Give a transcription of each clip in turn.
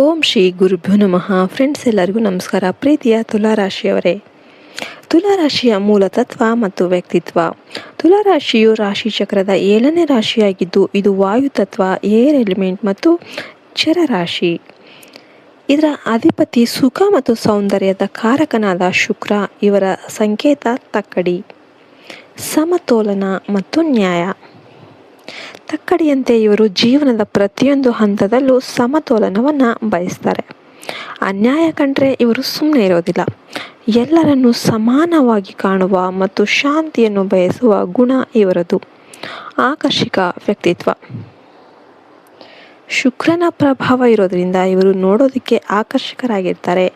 ಓಂ ಶ್ರೀ ಗುರುಭ್ಯೋ ನಮಃ. ಫ್ರೆಂಡ್ಸ್, ಎಲ್ಲರಿಗೂ ನಮಸ್ಕಾರ. ಪ್ರೀತಿಯ ತುಲಾರಾಶಿಯವರೇ, ತುಲಾರಾಶಿಯ ಮೂಲ ತತ್ವ ಮತ್ತು ವ್ಯಕ್ತಿತ್ವ. ತುಲಾರಾಶಿಯು ರಾಶಿ ಚಕ್ರದ 7ನೇ ರಾಶಿಯಾಗಿದ್ದು, ಇದು ವಾಯು ತತ್ವ, ಏರ್ ಎಲಿಮೆಂಟ್ ಮತ್ತು ಚರರಾಶಿ. ಇದರ ಅಧಿಪತಿ ಸುಖ ಮತ್ತು ಸೌಂದರ್ಯದ ಕಾರಕನಾದ ಶುಕ್ರ. ಇವರ ಸಂಕೇತ ತಕ್ಕಡಿ, ಸಮತೋಲನ ಮತ್ತು ನ್ಯಾಯ. ತಕ್ಕಡಿಯಂತೆ ಇವರು ಜೀವನದ ಪ್ರತಿಯೊಂದು ಹಂತದಲ್ಲೂ ಸಮತೋಲನವನ್ನು ಬಯಸ್ತಾರೆ. ಅನ್ಯಾಯ ಕಂಡ್ರೆ ಇವರು ಸುಮ್ಮನೆ ಇರೋದಿಲ್ಲ. ಎಲ್ಲರನ್ನೂ ಸಮಾನವಾಗಿ ಕಾಣುವ ಮತ್ತು ಶಾಂತಿಯನ್ನು ಬಯಸುವ ಗುಣ ಇವರದು. ಆಕರ್ಷಕ ವ್ಯಕ್ತಿತ್ವ. ಶುಕ್ರನ ಪ್ರಭಾವ ಇರೋದ್ರಿಂದ ಇವರು ನೋಡೋದಕ್ಕೆ ಆಕರ್ಷಕರಾಗಿರ್ತಾರೆ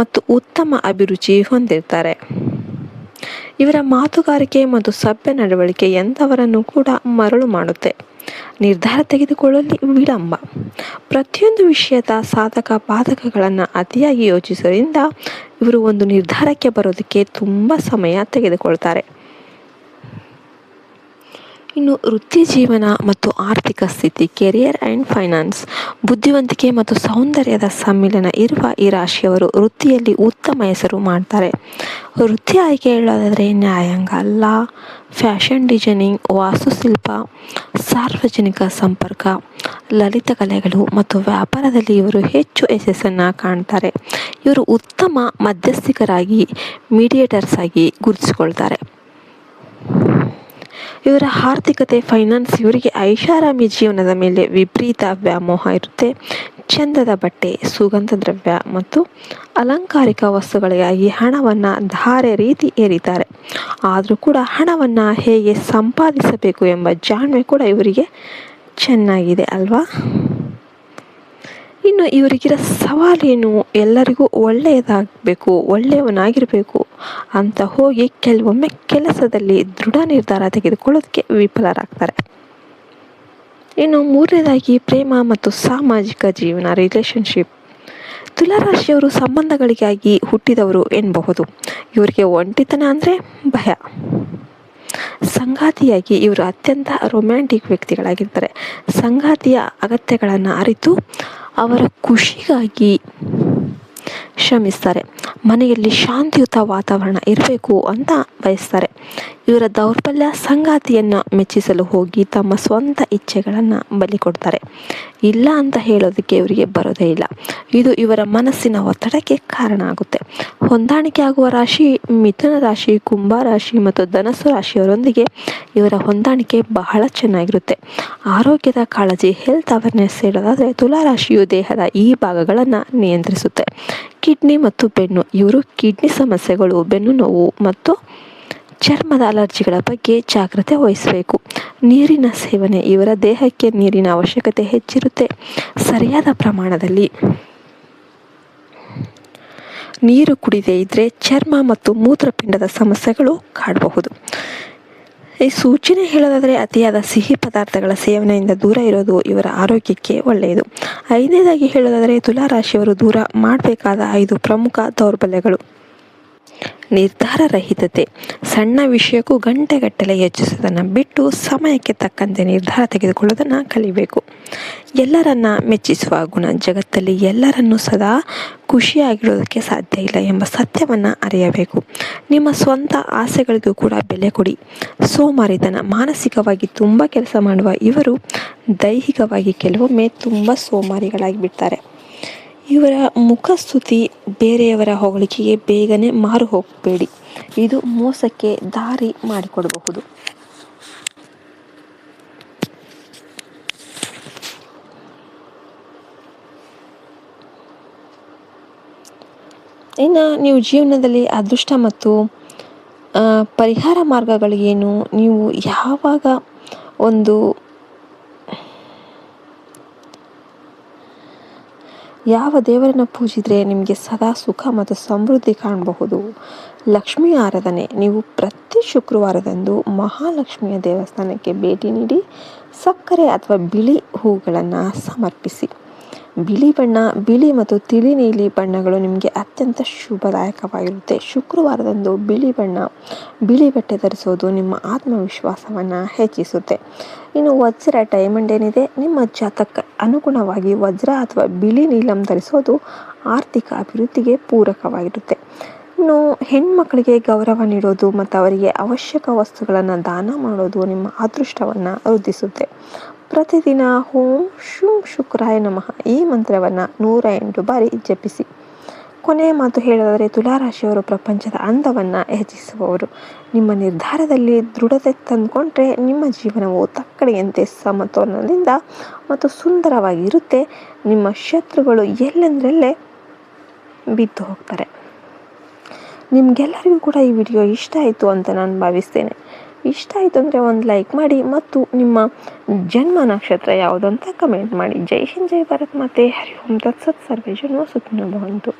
ಮತ್ತು ಉತ್ತಮ ಅಭಿರುಚಿ ಹೊಂದಿರ್ತಾರೆ. ಇವರ ಮಾತುಗಾರಿಕೆ ಮತ್ತು ಸಭ್ಯ ನಡವಳಿಕೆ ಎಂಥವರನ್ನು ಕೂಡ ಮರಳು ಮಾಡುತ್ತೆ. ನಿರ್ಧಾರ ತೆಗೆದುಕೊಳ್ಳಲು ವಿಳಂಬ. ಪ್ರತಿಯೊಂದು ವಿಷಯದ ಸಾಧಕ ಬಾಧಕಗಳನ್ನು ಅತಿಯಾಗಿ ಯೋಚಿಸೋದ್ರಿಂದ ಇವರು ಒಂದು ನಿರ್ಧಾರಕ್ಕೆ ಬರೋದಕ್ಕೆ ತುಂಬ ಸಮಯ ತೆಗೆದುಕೊಳ್ತಾರೆ. ಇನ್ನು ವೃತ್ತಿ ಜೀವನ ಮತ್ತು ಆರ್ಥಿಕ ಸ್ಥಿತಿ, ಕೆರಿಯರ್ ಆ್ಯಂಡ್ ಫೈನಾನ್ಸ್. ಬುದ್ಧಿವಂತಿಕೆ ಮತ್ತು ಸೌಂದರ್ಯದ ಸಮ್ಮಿಲನ ಇರುವ ಈ ರಾಶಿಯವರು ವೃತ್ತಿಯಲ್ಲಿ ಉತ್ತಮ ಹೆಸರು ಮಾಡ್ತಾರೆ. ವೃತ್ತಿ ಆಯ್ಕೆ ಹೇಳೋದಾದರೆ ನ್ಯಾಯಾಂಗ, ಲಾ, ಫ್ಯಾಷನ್ ಡಿಸೈನಿಂಗ್, ವಾಸ್ತುಶಿಲ್ಪ, ಸಾರ್ವಜನಿಕ ಸಂಪರ್ಕ, ಲಲಿತ ಕಲೆಗಳು ಮತ್ತು ವ್ಯಾಪಾರದಲ್ಲಿ ಇವರು ಹೆಚ್ಚು ಯಶಸ್ಸನ್ನು ಕಾಣ್ತಾರೆ. ಇವರು ಉತ್ತಮ ಮಧ್ಯಸ್ಥಿಕರಾಗಿ, ಮೀಡಿಯೇಟರ್ಸ್ ಆಗಿ ಗುರುತಿಸಿಕೊಳ್ತಾರೆ. ಇವರ ಆರ್ಥಿಕತೆ, ಫೈನಾನ್ಸ್. ಇವರಿಗೆ ಐಷಾರಾಮಿ ಜೀವನದ ಮೇಲೆ ವಿಪರೀತ ವ್ಯಾಮೋಹ ಇರುತ್ತೆ. ಚಂದದ ಬಟ್ಟೆ, ಸುಗಂಧ ದ್ರವ್ಯ ಮತ್ತು ಅಲಂಕಾರಿಕ ವಸ್ತುಗಳಿಗಾಗಿ ಹಣವನ್ನು ಧಾರೆ ರೀತಿ ಏರಿತಾರೆ. ಆದರೂ ಕೂಡ ಹಣವನ್ನು ಹೇಗೆ ಸಂಪಾದಿಸಬೇಕು ಎಂಬ ಜಾಣ್ಮೆ ಕೂಡ ಇವರಿಗೆ ಚೆನ್ನಾಗಿದೆ ಅಲ್ವಾ. ಇನ್ನು ಇವರಿಗಿರೋ ಸವಾಲೇನು? ಎಲ್ಲರಿಗೂ ಒಳ್ಳೆಯದಾಗಬೇಕು, ಒಳ್ಳೆಯವನಾಗಿರಬೇಕು ಅಂತ ಹೋಗಿ ಕೆಲವೊಮ್ಮೆ ಕೆಲಸದಲ್ಲಿ ದೃಢ ನಿರ್ಧಾರ ತೆಗೆದುಕೊಳ್ಳೋದಕ್ಕೆ ವಿಫಲರಾಗ್ತಾರೆ. ಇನ್ನು ಮೂರನೇದಾಗಿ ಪ್ರೇಮ ಮತ್ತು ಸಾಮಾಜಿಕ ಜೀವನ, ರಿಲೇಶನ್ಶಿಪ್. ತುಲಾರಾಶಿಯವರು ಸಂಬಂಧಗಳಿಗಾಗಿ ಹುಟ್ಟಿದವರು ಎನ್ನಬಹುದು. ಇವರಿಗೆ ಒಂಟಿತನ ಅಂದರೆ ಭಯ. ಸಂಗಾತಿಯಾಗಿ ಇವರು ಅತ್ಯಂತ ರೊಮ್ಯಾಂಟಿಕ್ ವ್ಯಕ್ತಿಗಳಾಗಿರ್ತಾರೆ. ಸಂಗಾತಿಯ ಅಗತ್ಯಗಳನ್ನು ಅರಿತು ಅವರ ಖುಷಿಗಾಗಿ ಶ್ರಮಿಸ್ತಾರೆ. ಮನೆಯಲ್ಲಿ ಶಾಂತಿಯುತ ವಾತಾವರಣ ಇರಬೇಕು ಅಂತ ಬಯಸ್ತಾರೆ. ಇವರ ದೌರ್ಬಲ್ಯ, ಸಂಗಾತಿಯನ್ನು ಮೆಚ್ಚಿಸಲು ಹೋಗಿ ತಮ್ಮ ಸ್ವಂತ ಇಚ್ಛೆಗಳನ್ನು ಬಲಿ ಕೊಡ್ತಾರೆ. ಇಲ್ಲ ಅಂತ ಹೇಳೋದಕ್ಕೆ ಇವರಿಗೆ ಬರೋದೇ ಇಲ್ಲ. ಇದು ಇವರ ಮನಸ್ಸಿನ ಒತ್ತಡಕ್ಕೆ ಕಾರಣ ಆಗುತ್ತೆ. ಹೊಂದಾಣಿಕೆ ಆಗುವ ರಾಶಿ ಮಿಥುನ ರಾಶಿ, ಕುಂಭ ರಾಶಿ ಮತ್ತು ಧನಸ್ಸು ರಾಶಿಯವರೊಂದಿಗೆ ಇವರ ಹೊಂದಾಣಿಕೆ ಬಹಳ ಚೆನ್ನಾಗಿರುತ್ತೆ. ಆರೋಗ್ಯದ ಕಾಳಜಿ, ಹೆಲ್ತ್ ಅವೇರ್ನೆಸ್ ಹೇಳೋದಾದರೆ ತುಲಾರಾಶಿಯು ದೇಹದ ಈ ಭಾಗಗಳನ್ನು ನಿಯಂತ್ರಿಸುತ್ತೆ. ಕಿಡ್ನಿ ಮತ್ತು ಬೆನ್ನು. ಇವರು ಕಿಡ್ನಿ ಸಮಸ್ಯೆಗಳು, ಬೆನ್ನು ನೋವು ಮತ್ತು ಚರ್ಮದ ಅಲರ್ಜಿಗಳ ಬಗ್ಗೆ ಜಾಗ್ರತೆ ವಹಿಸಬೇಕು. ನೀರಿನ ಸೇವನೆ. ಇವರ ದೇಹಕ್ಕೆ ನೀರಿನ ಅವಶ್ಯಕತೆ ಹೆಚ್ಚಿರುತ್ತೆ. ಸರಿಯಾದ ಪ್ರಮಾಣದಲ್ಲಿ ನೀರು ಕುಡಿದೇ ಇದ್ದರೆ ಚರ್ಮ ಮತ್ತು ಮೂತ್ರಪಿಂಡದ ಸಮಸ್ಯೆಗಳು ಕಾಡಬಹುದು. ಈ ಸೂಚನೆ ಹೇಳೋದಾದರೆ ಅತಿಯಾದ ಸಿಹಿ ಪದಾರ್ಥಗಳ ಸೇವನೆಯಿಂದ ದೂರ ಇರೋದು ಇವರ ಆರೋಗ್ಯಕ್ಕೆ ಒಳ್ಳೆಯದು. 5ನೇದಾಗಿ ಹೇಳೋದಾದರೆ ತುಲಾರಾಶಿಯವರು ದೂರ ಮಾಡಬೇಕಾದ 5 ಪ್ರಮುಖ ದೌರ್ಬಲ್ಯಗಳು. ನಿರ್ಧಾರ ರಹಿತತೆ. ಸಣ್ಣ ವಿಷಯಕ್ಕೂ ಗಂಟೆಗಟ್ಟಲೆ ಯೋಚಿಸೋದನ್ನು ಬಿಟ್ಟು ಸಮಯಕ್ಕೆ ತಕ್ಕಂತೆ ನಿರ್ಧಾರ ತೆಗೆದುಕೊಳ್ಳೋದನ್ನು ಕಲಿಬೇಕು. ಎಲ್ಲರನ್ನ ಮೆಚ್ಚಿಸುವ ಗುಣ. ಜಗತ್ತಲ್ಲಿ ಎಲ್ಲರನ್ನೂ ಸದಾ ಖುಷಿಯಾಗಿಡೋದಕ್ಕೆ ಸಾಧ್ಯ ಇಲ್ಲ ಎಂಬ ಸತ್ಯವನ್ನು ಅರಿಯಬೇಕು. ನಿಮ್ಮ ಸ್ವಂತ ಆಸೆಗಳಿಗೂ ಕೂಡ ಬೆಲೆ ಕೊಡಿ. ಸೋಮಾರಿತನ. ಮಾನಸಿಕವಾಗಿ ತುಂಬ ಕೆಲಸ ಮಾಡುವ ಇವರು ದೈಹಿಕವಾಗಿ ಕೆಲವೊಮ್ಮೆ ತುಂಬ ಸೋಮಾರಿಗಳಾಗಿ ಬಿಡ್ತಾರೆ. ಇವರ ಮುಖಸ್ತುತಿ, ಬೇರೆಯವರ ಹೊಗಳಿಕೆಗೆ ಬೇಗನೆ ಮಾರು ಹೋಗಬೇಡಿ. ಇದು ಮೋಸಕ್ಕೆ ದಾರಿ ಮಾಡಿಕೊಡಬಹುದು. ಇನ್ನು ನೀವು ಜೀವನದಲ್ಲಿ ಅದೃಷ್ಟ ಮತ್ತು ಪರಿಹಾರ ಮಾರ್ಗಗಳು ಏನು? ನೀವು ಯಾವಾಗ ಯಾವ ದೇವರನ್ನು ಪೂಜಿದರೆ ನಿಮಗೆ ಸದಾ ಸುಖ ಮತ್ತು ಸಮೃದ್ಧಿ ಕಾಣಬಹುದು? ಲಕ್ಷ್ಮೀ ಆರಾಧನೆ. ನೀವು ಪ್ರತಿ ಶುಕ್ರವಾರದಂದು ಮಹಾಲಕ್ಷ್ಮಿಯ ದೇವಸ್ಥಾನಕ್ಕೆ ಭೇಟಿ ನೀಡಿ ಸಕ್ಕರೆ ಅಥವಾ ಬಿಳಿ ಹೂಗಳನ್ನು ಸಮರ್ಪಿಸಿ. ಬಿಳಿ ಬಣ್ಣ, ಬಿಳಿ ಮತ್ತು ತಿಳಿ ನೀಲಿ ಬಣ್ಣಗಳು ನಿಮಗೆ ಅತ್ಯಂತ ಶುಭದಾಯಕವಾಗಿರುತ್ತೆ. ಶುಕ್ರವಾರದಂದು ಬಿಳಿ ಬಣ್ಣ, ಬಿಳಿ ಬಟ್ಟೆ ಧರಿಸೋದು ನಿಮ್ಮ ಆತ್ಮವಿಶ್ವಾಸವನ್ನು ಹೆಚ್ಚಿಸುತ್ತೆ. ಇನ್ನು ವಜ್ರ ಡೈಮಂಡ್ ಏನಿದೆ, ನಿಮ್ಮ ಜಾತಕ ಅನುಗುಣವಾಗಿ ವಜ್ರ ಅಥವಾ ಬಿಳಿ ನೀಲಂ ಧರಿಸೋದು ಆರ್ಥಿಕ ಅಭಿವೃದ್ಧಿಗೆ ಪೂರಕವಾಗಿರುತ್ತೆ. ಇನ್ನು ಹೆಣ್ಮಕ್ಳಿಗೆ ಗೌರವ ನೀಡೋದು ಮತ್ತು ಅವರಿಗೆ ಅವಶ್ಯಕ ವಸ್ತುಗಳನ್ನು ದಾನ ಮಾಡೋದು ನಿಮ್ಮ ಅದೃಷ್ಟವನ್ನು ವೃದ್ಧಿಸುತ್ತೆ. ಪ್ರತಿದಿನ ಓಂ ಶುಂ ಶುಕ್ರಾಯ ನಮಃ ಈ ಮಂತ್ರವನ್ನು 108 ಬಾರಿ ಜಪಿಸಿ. ಕೊನೆಯ ಮಾತು ಹೇಳೋದಾದರೆ, ತುಲಾರಾಶಿಯವರು ಪ್ರಪಂಚದ ಅಂದವನ್ನು ಹೆಚ್ಚಿಸುವವರು. ನಿಮ್ಮ ನಿರ್ಧಾರದಲ್ಲಿ ದೃಢತೆ ತಂದುಕೊಂಡ್ರೆ ನಿಮ್ಮ ಜೀವನವು ತಕ್ಕಡಿಯಂತೆ ಸಮತೋಲನದಿಂದ ಮತ್ತು ಸುಂದರವಾಗಿರುತ್ತೆ. ನಿಮ್ಮ ಶತ್ರುಗಳು ಎಲ್ಲೆಂದರಲ್ಲೇ ಬಿದ್ದು ಹೋಗ್ತಾರೆ. ನಿಮಗೆಲ್ಲರಿಗೂ ಕೂಡ ಈ ವಿಡಿಯೋ ಇಷ್ಟ ಆಯಿತು ಅಂತ ನಾನು ಭಾವಿಸ್ತೇನೆ. ಇಷ್ಟ ಆಯಿತು ಅಂದರೆ ಒಂದು ಲೈಕ್ ಮಾಡಿ ಮತ್ತು ನಿಮ್ಮ ಜನ್ಮ ನಕ್ಷತ್ರ ಯಾವುದು ಅಂತ ಕಮೆಂಟ್ ಮಾಡಿ. ಜೈ ಹಿಂದ್, ಜೈ ಭಾರತ್ ಮಾತೆ, ಹರಿ ಓಂ ತತ್ಸತ್, ಸರ್ವೇ ಜನ ಸುಖಿನೋ ಭವಂತು.